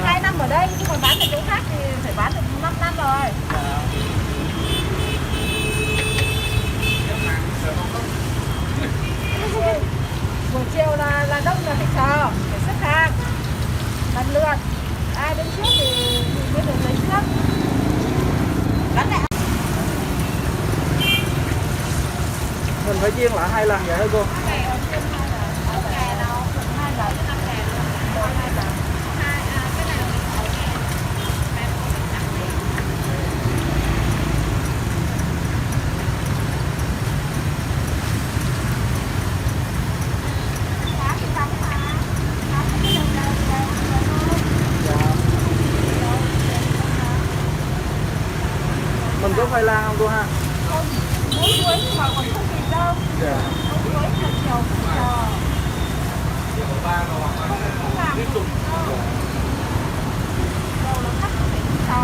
2 năm ở đây, nhưng mà bán ở chỗ khác thì phải bán được 5 năm rồi. Buổi chiều là đông, là phải chờ, phải xếp hàng lần lượt, ai đến trước thì mới được lấy trước. Bán lại. Mình phải chiên lại 2 lần vậy hả cô? Mình có khoai lang không cô ha? Không, muối muối nhưng mà còn không kịp đâu. Dạ. Muối muối là chiều cũng chờ. Không làm được đâu. Đầu nó cắt không phải chờ.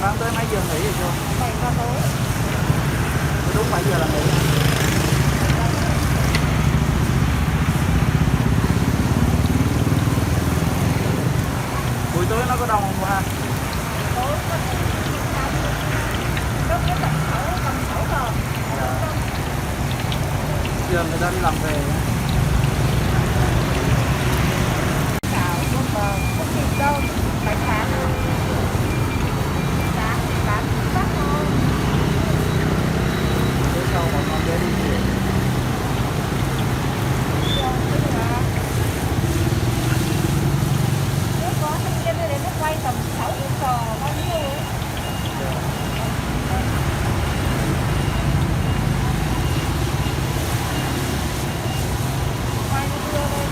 Bán tới mấy giờ nghỉ vậy cô? 7 giờ tối. Đúng 7 giờ là nghỉ. Buổi tối nó có đông không cô ha? Tối có đông đến tầm 6 giờ. Dạ. Giờ người ta đi làm về. Chảo luôn mà không kịp đâu, bánh phán thôi. Bán phát thôi. Bữa sau bọn con để đi về. Nếu có thanh niên đến nó quay tầm 6 giờ bao nhiêu ấy. Quay nó đưa lên.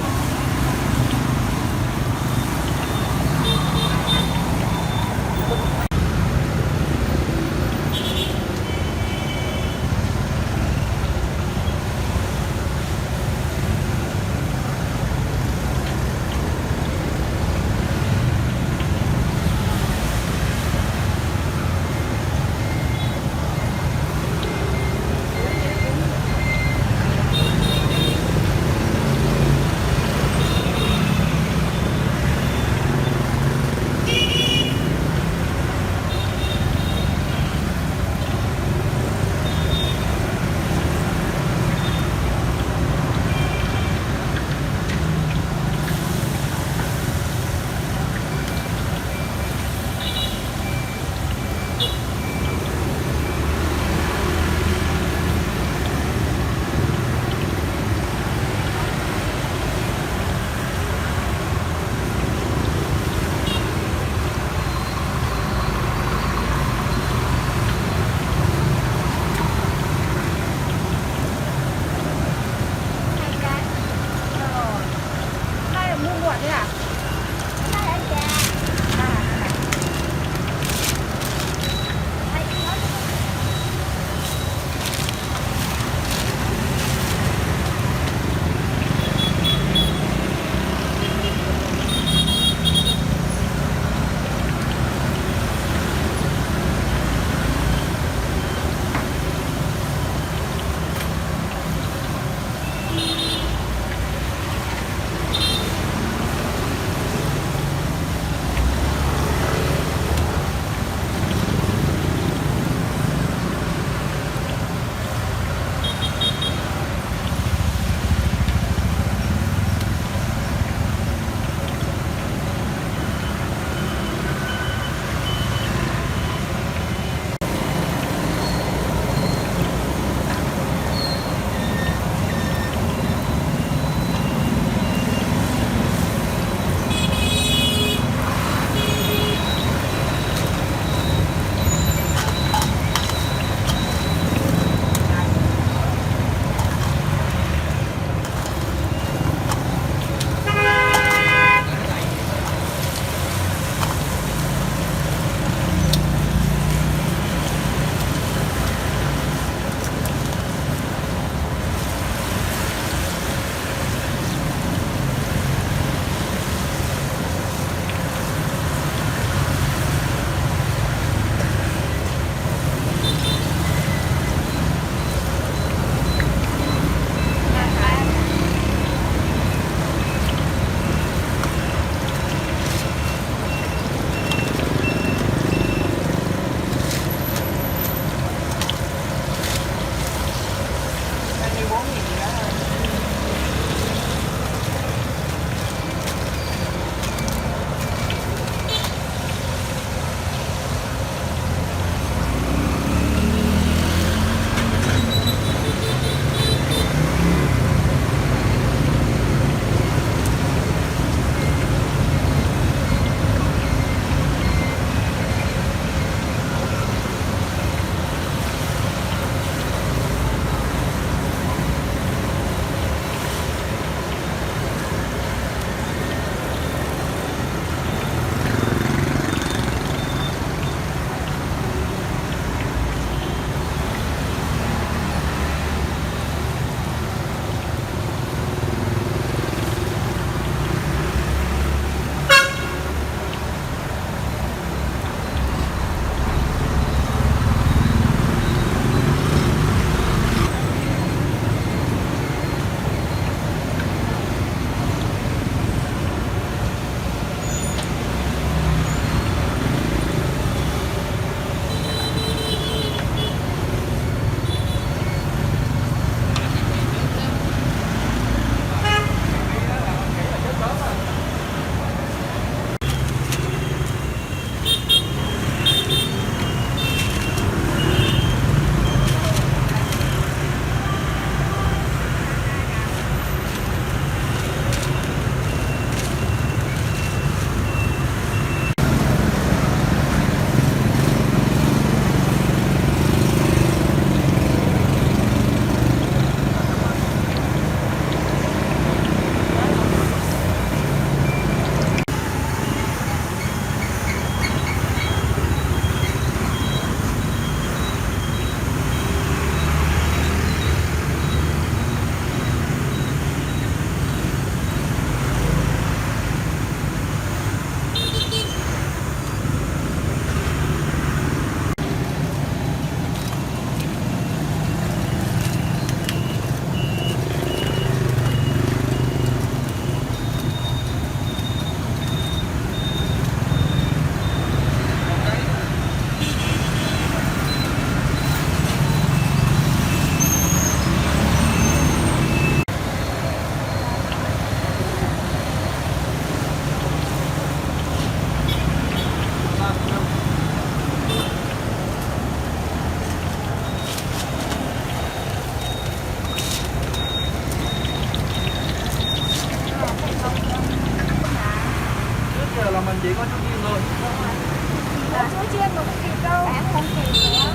Bữa chiên mà không kịp đâu. Sáng không kịp nữa.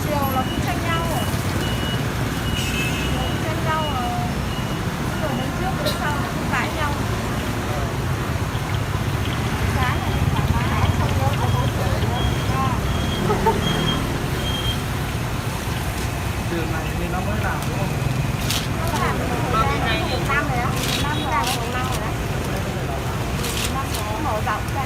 Chiều là cũng tranh nhau rồi. Chiều cũng tranh nhau rồi. Rồi đến trước đến sau là cũng cãi nhau. Sáng là đi thoải mái, không nhớ có bố chửi nữa. Đường này thì nó mới làm đúng không? Nó làm được thời gian 1 năm rồi đó. 1 năm rồi đó. 1 năm rồi đó. 1 năm rồi mở rộng ra.